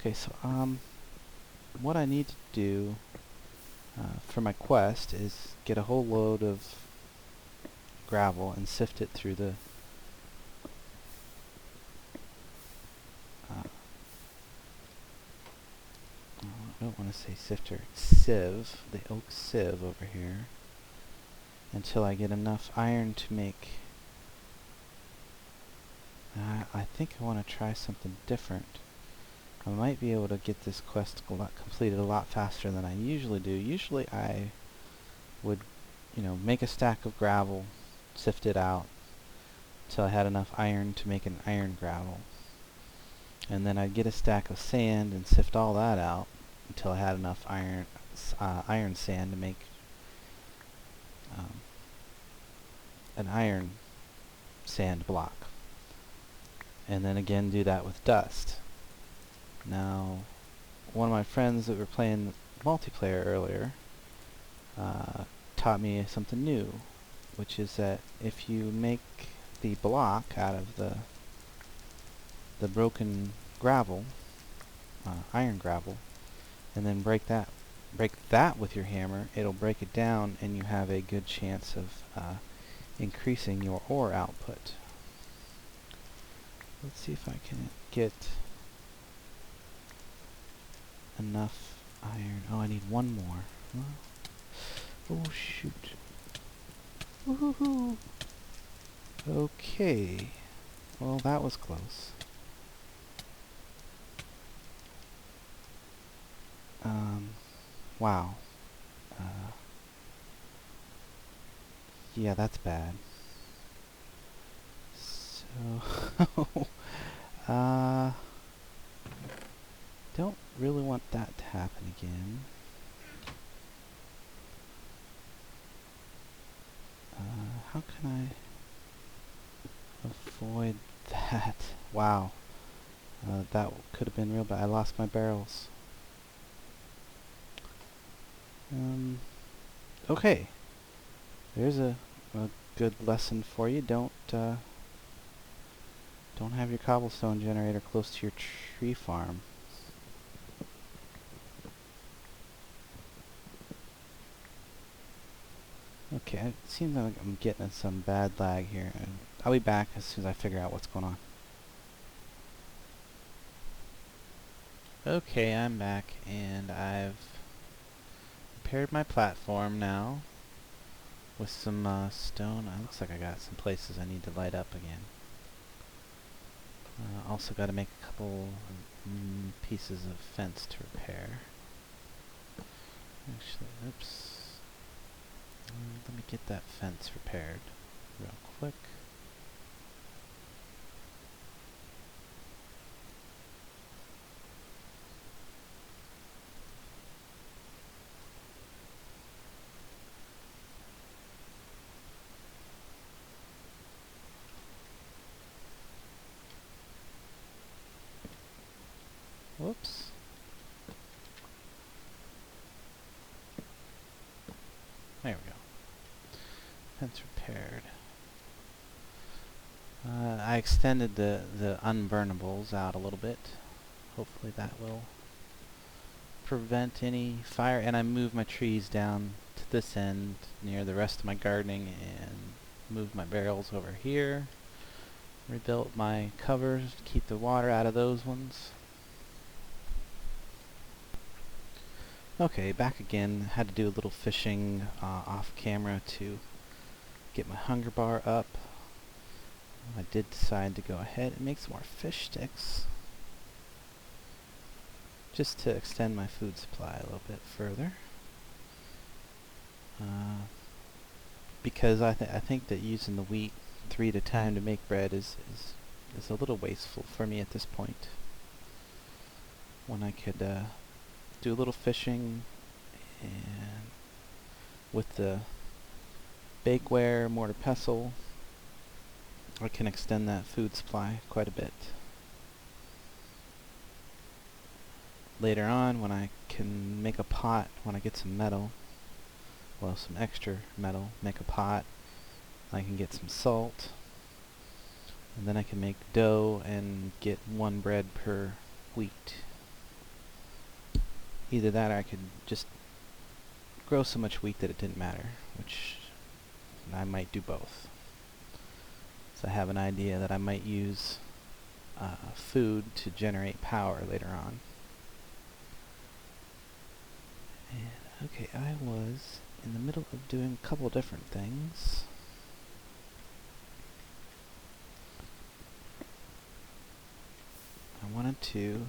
Okay, so what I need to do for my quest is get a whole load of gravel and sift it through the I don't want to say sifter, sieve, the oak sieve over here, until I get enough iron to make. I think I want to try something different. I might be able to get this quest completed a lot faster than I usually do. Usually I would, make a stack of gravel, sift it out until I had enough iron to make an iron gravel. And then I'd get a stack of sand and sift all that out until I had enough iron sand to make an iron sand block. And then again do that with dust. Now, one of my friends that were playing multiplayer earlier taught me something new, which is that if you make the block out of the broken gravel, iron gravel, and then break that with your hammer, it'll break it down, and you have a good chance of increasing your ore output. Let's see if I can get enough iron. Oh, I need one more. Oh, shoot. Woohoo! Okay. Well, that was close. Wow. Yeah, that's bad. So, don't really want that to happen again. How can I avoid that? Wow. That could have been real bad. I lost my barrels. Okay. There's a good lesson for you. Don't have your cobblestone generator close to your tree farm. Okay, it seems like I'm getting some bad lag here. I'll be back as soon as I figure out what's going on. Okay, I'm back, and I've repaired my platform now with some stone. It looks like I got some places I need to light up again. Also got to make a couple pieces of fence to repair. Actually, oops. Let me get that fence repaired real quick. Whoops. There we go. Fence repaired. I extended the unburnables out a little bit. Hopefully that will prevent any fire. And I moved my trees down to this end near the rest of my gardening and moved my barrels over here. Rebuilt my covers to keep the water out of those ones. Okay, back again. Had to do a little fishing off camera to get my hunger bar up. I did decide to go ahead and make some more fish sticks, just to extend my food supply a little bit further. Because I think that using the wheat 3 at a time to make bread is a little wasteful for me at this point. When I could do a little fishing, and with the bakeware, mortar pestle, I can extend that food supply quite a bit. Later on, when I can make a pot, when I get some metal, well, some extra metal, make a pot, I can get some salt, and then I can make dough and get 1 bread per wheat. either that or I could just grow so much wheat that it didn't matter, which I might do both. So I have an idea that I might use food to generate power later on. And okay, I was in the middle of doing a couple different things. I wanted to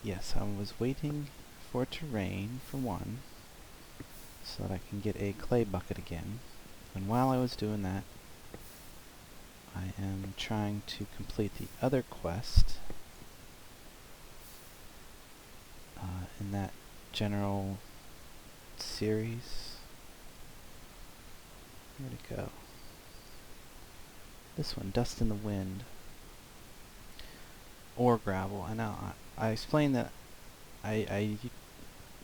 yes, I was waiting for it to rain, for one, so that I can get a clay bucket again. And while I was doing that, I am trying to complete the other quest in that general series. Where'd it go? This one, Dust in the Wind. Or gravel. I know. I explained that I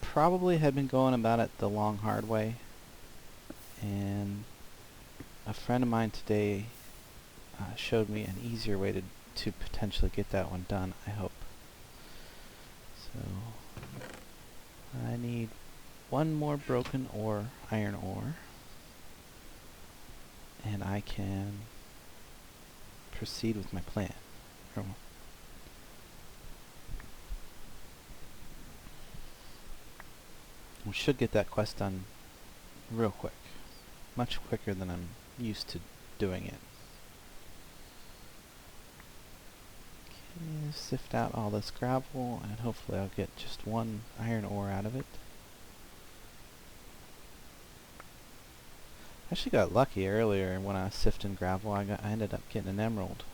probably had been going about it the long, hard way. And a friend of mine today showed me an easier way to potentially get that one done, I hope. So, I need one more broken ore, iron ore. And I can proceed with my plan. We should get that quest done real quick. Much quicker than I'm used to doing it. Okay, sift out all this gravel and hopefully I'll get just one iron ore out of it. I actually got lucky earlier when I was sifting gravel. I ended up getting an emerald.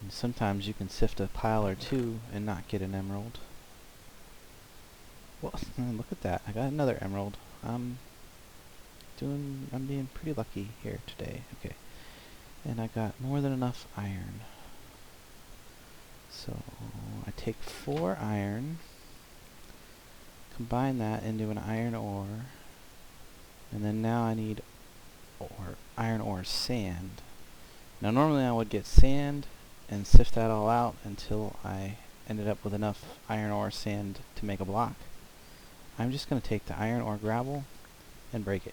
And sometimes you can sift a pile or two and not get an emerald. Well, look at that. I got another emerald. I'm being pretty lucky here today. Okay. And I got more than enough iron. So I take 4 iron, combine that into an iron ore, and then now I need iron ore sand. Now normally I would get sand and sift that all out until I ended up with enough iron ore sand to make a block. I'm just going to take the iron ore gravel and break it.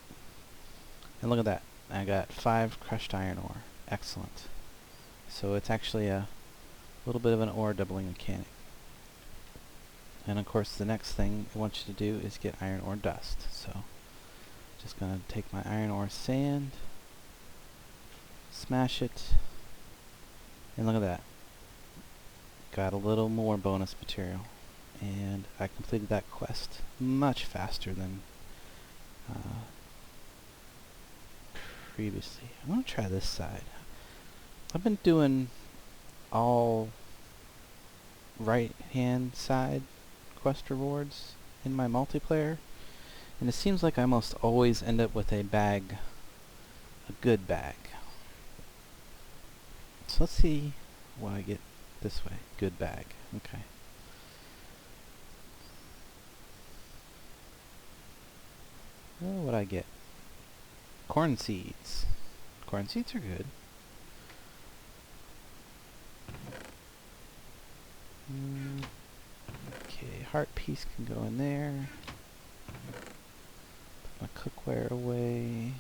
And look at that. I got 5 crushed iron ore. Excellent. So it's actually a little bit of an ore doubling mechanic. And of course the next thing I want you to do is get iron ore dust. So just going to take my iron ore sand, smash it, and look at that. Got a little more bonus material. And I completed that quest much faster than previously. I want to try this side. I've been doing all right-hand side quest rewards in my multiplayer, and it seems like I almost always end up with a bag, a good bag. So let's see what I get this way. Good bag. Okay. Oh, what'd I get? Corn seeds. Corn seeds are good. Okay, heart piece can go in there. Put my cookware away.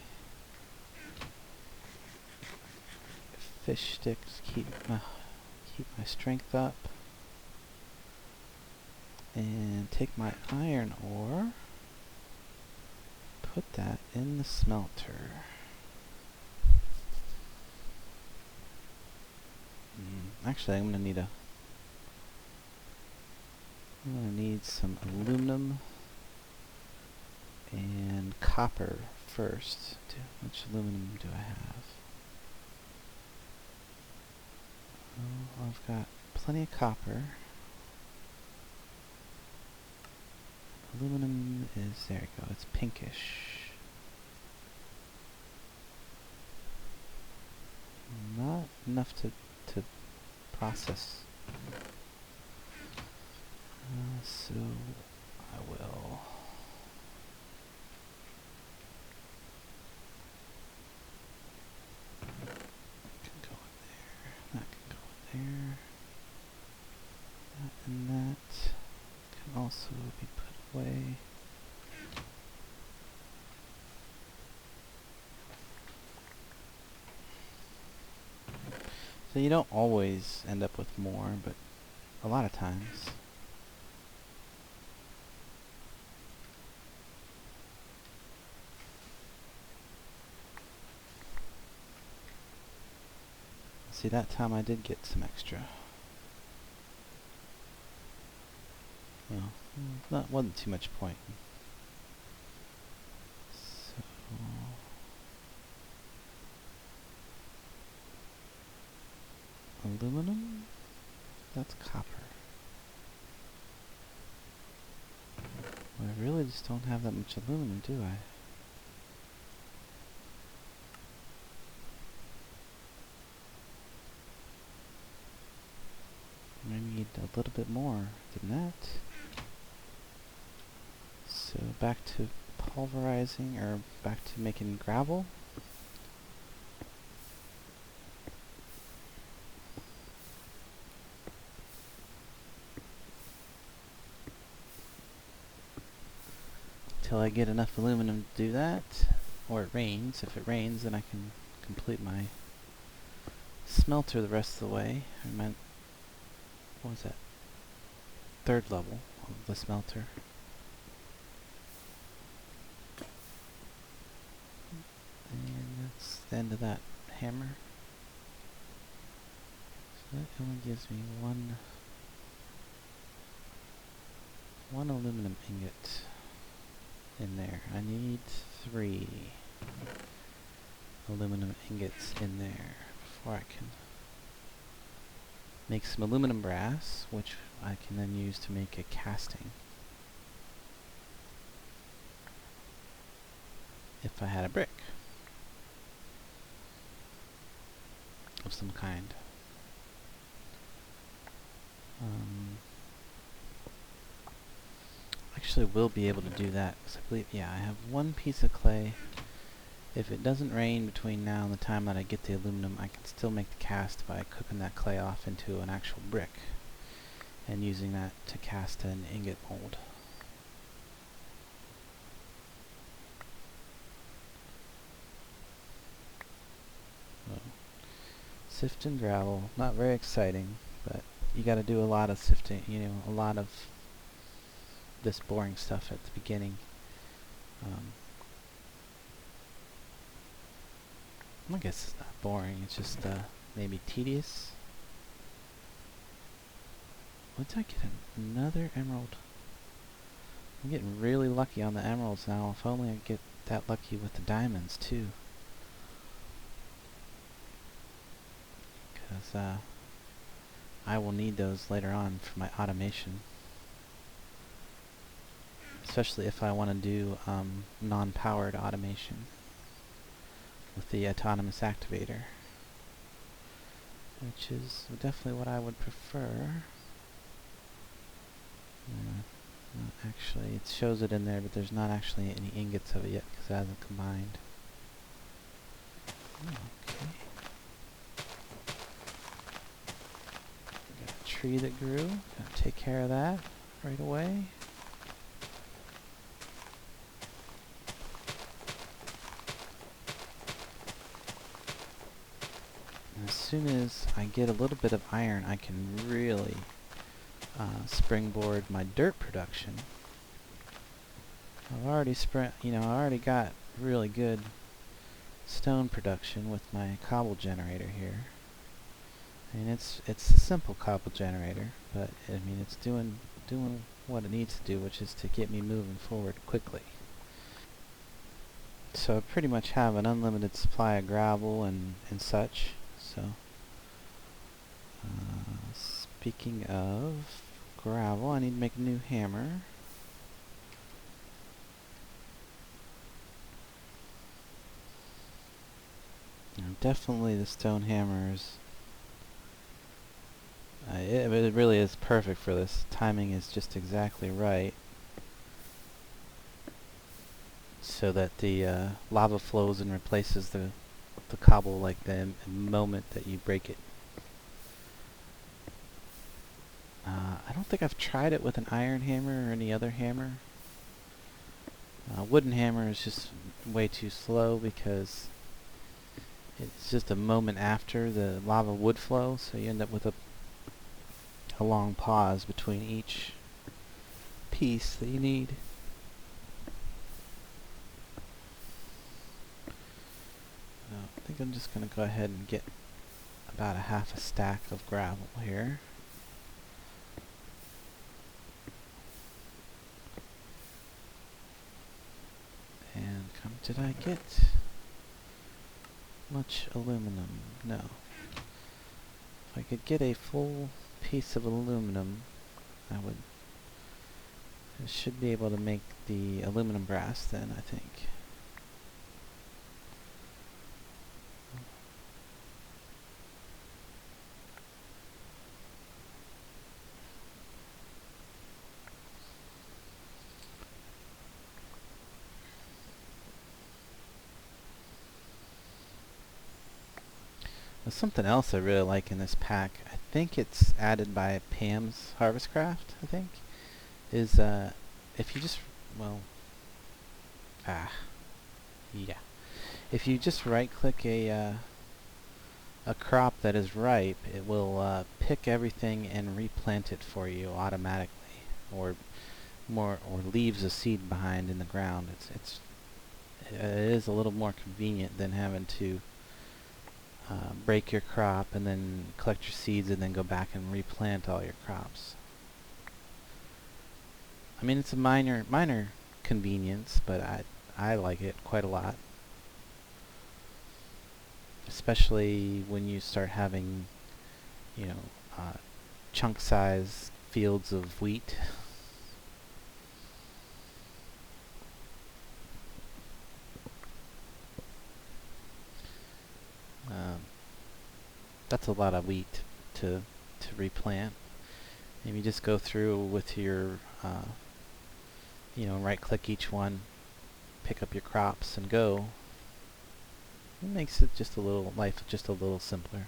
Fish sticks keep my strength up. And take my iron ore. Put that in the smelter. Actually, I'm gonna need some aluminum and copper first. Which aluminum do I have? Oh, I've got plenty of copper. Aluminum is, there we go, it's pinkish. Not enough to process. So I will So you don't always end up with more, but a lot of times. See, that time I did get some extra. Well, wasn't too much point. So aluminum? That's copper. Well, I really just don't have that much aluminum, do I? I need a little bit more than that. So back to pulverizing, or back to making gravel. Till I get enough aluminum to do that. Or it rains. If it rains, then I can complete my smelter the rest of the way. I meant, what was that? Third level of the smelter. And that's the end of that hammer. So that only gives me one aluminum ingot in there. I need 3 aluminum ingots in there before I can make some aluminum brass, which I can then use to make a casting. If I had a brick of some kind. Actually will be able to do that, because I believe, yeah, I have 1 piece of clay. If it doesn't rain between now and the time that I get the aluminum, I can still make the cast by cooking that clay off into an actual brick and using that to cast an ingot mold. So, sifting gravel, not very exciting, but you gotta do a lot of sifting, a lot of this boring stuff at the beginning. I guess it's not boring, it's just maybe tedious. Once I get another emerald, I'm getting really lucky on the emeralds now. If only I get that lucky with the diamonds too. Because I will need those later on for my automation. Especially if I want to do non-powered automation with the autonomous activator, which is definitely what I would prefer. Actually, it shows it in there, but there's not actually any ingots of it yet because it hasn't combined. Okay. Got a tree that grew. Gotta take care of that right away. As soon as I get a little bit of iron, I can really springboard my dirt production. I've already I already got really good stone production with my cobble generator here. I mean, it's a simple cobble generator, but I mean, it's doing what it needs to do, which is to get me moving forward quickly. So I pretty much have an unlimited supply of gravel and such. So, speaking of gravel, I need to make a new hammer. Definitely the stone hammers. It really is perfect for this. Timing is just exactly right, so that the lava flows and replaces the cobble like the moment that you break it. I don't think I've tried it with an iron hammer or any other hammer. Wooden hammer is just way too slow because it's just a moment after the lava would flow, so you end up with a long pause between each piece that you need. I think I'm just going to go ahead and get about a half a stack of gravel here. And did I get much aluminum? No. If I could get a full piece of aluminum, I should be able to make the aluminum brass then, I think. There's something else I really like in this pack. I think it's added by Pam's Harvest Craft, I think. Is, if you just, well, yeah. If you just right-click a crop that is ripe, it will pick everything and replant it for you automatically, or leaves a seed behind in the ground. It is a little more convenient than having to break your crop and then collect your seeds and then go back and replant all your crops. I mean, it's a minor convenience, but I like it quite a lot. Especially when you start having, you know, chunk size fields of wheat. That's a lot of wheat to replant. And you just go through with your, you know, right-click each one, pick up your crops, and go. It makes it just a little simpler.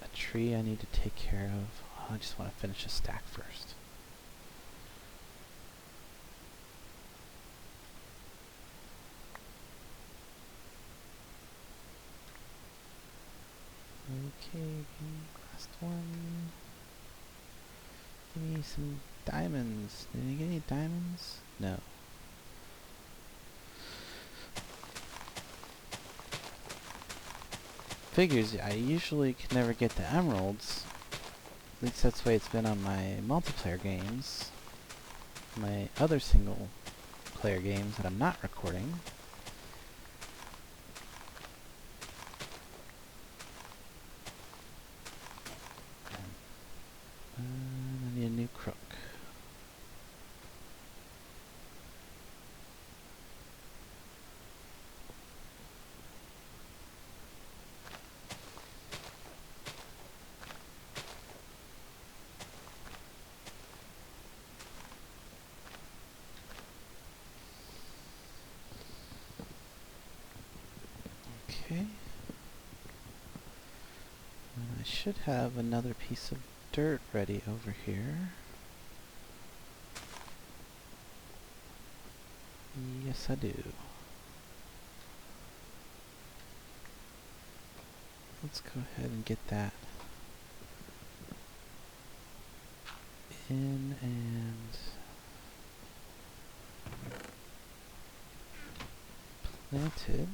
A tree I need to take care of. Oh, I just want to finish a stack first. Okay, last one. Give me some diamonds. Did I get any diamonds? No. Figures, I usually can never get the emeralds. At least that's the way it's been on my multiplayer games. My other single player games that I'm not recording. I need a new crook. Okay. And I should have another piece of dirt ready over here. Yes, I do. Let's go ahead and get that in and planted.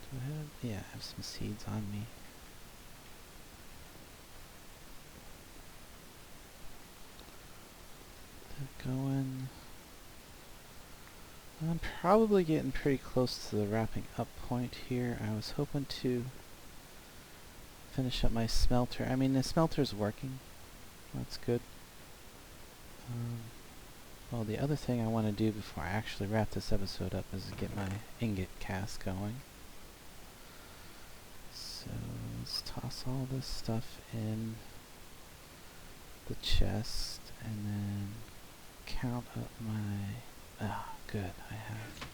Do I have? Yeah, I have some seeds on me. They're going. I'm probably getting pretty close to the wrapping up point here. I was hoping to finish up my smelter. I mean, the smelter's working. That's good. Well, the other thing I want to do before I actually wrap this episode up is get my ingot cast going. So let's toss all this stuff in the chest and then count up my... Ah, good. I have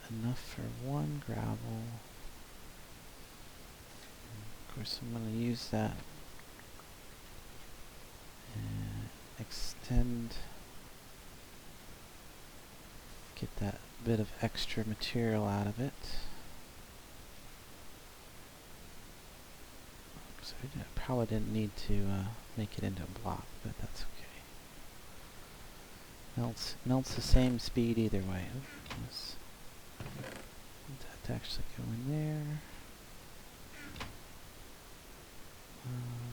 enough for one gravel. And of course, I'm going to use that and extend Get that bit of extra material out of it. So I probably didn't need to make it into a block, but that's okay. Melts the same speed either way. Oops. That actually go in there.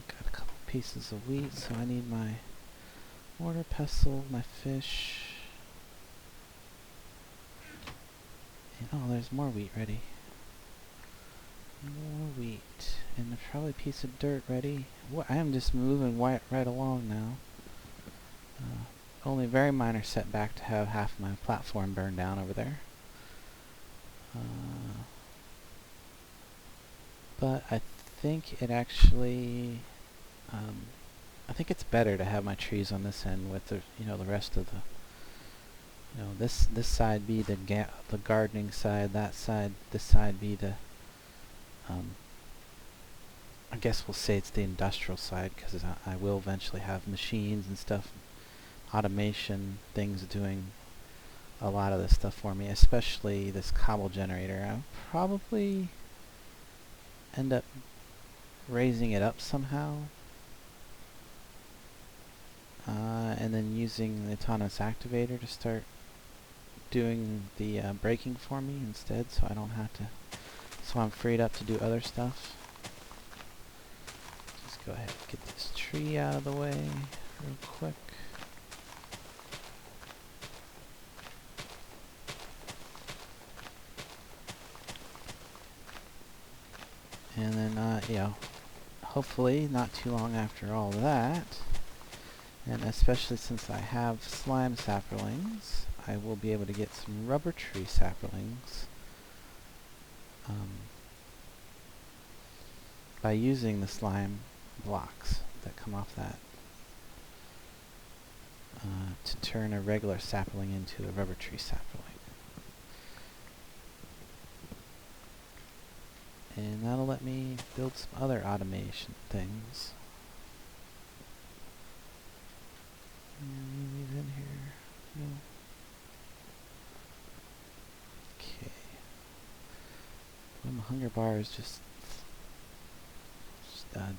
Got a couple pieces of wheat, so I need my mortar pestle, my fish. And, oh, there's more wheat ready. More wheat. And probably a piece of dirt ready. I am just moving right along now. Only very minor setback to have half my platform burned down over there. But I think it actually, I think it's better to have my trees on this end with the, the rest of the, this side be the gardening side, that side, this side be the, I guess we'll say it's the industrial side, because I will eventually have machines and stuff, automation things doing a lot of this stuff for me, especially this cobble generator. I'll probably end up raising it up somehow, and then using the autonomous activator to start doing the braking for me instead, so I don't have to, so I'm freed up to do other stuff. Just go ahead and get this tree out of the way real quick. And then, hopefully not too long after all that, and especially since I have slime saplings, I will be able to get some rubber tree saplings by using the slime blocks that come off that to turn a regular sapling into a rubber tree sapling. And that'll let me build some other automation things. Leave in here. No. Okay. Well, my hunger bar is just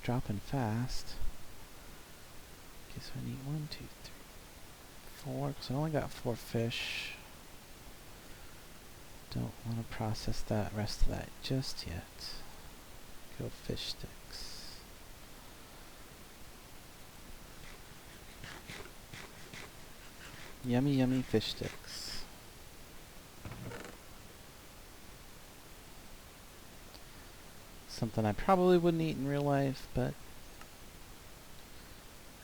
dropping fast. Okay, so I need 1, 2, 3, 4, because I only got 4 fish. Don't want to process that rest of that just yet. Go fish sticks. Yummy, yummy fish sticks. Something I probably wouldn't eat in real life, but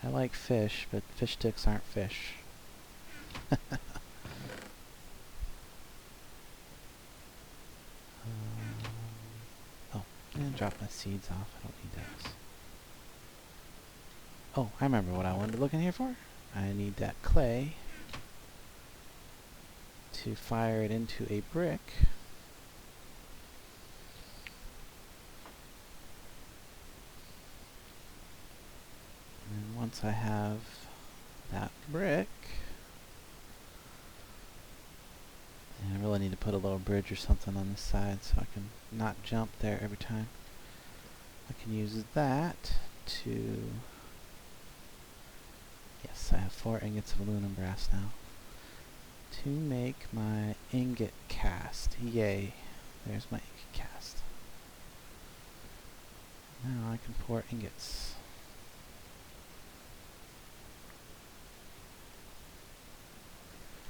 I like fish, but fish sticks aren't fish. And drop my seeds off. I don't need those. Oh, I remember what I wanted to look in here for. I need that clay to fire it into a brick. And once I have that brick, and I really need to put a little bridge or something on this side so I can not jump there every time. I can use that to... Yes, I have 4 ingots of aluminum brass now. To make my ingot cast. Yay. There's my ingot cast. Now I can pour ingots.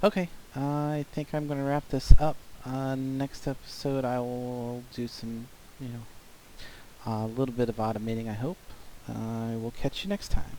Okay, I think I'm going to wrap this up. Next episode I will do some, a little bit of automating, I hope. I will catch you next time.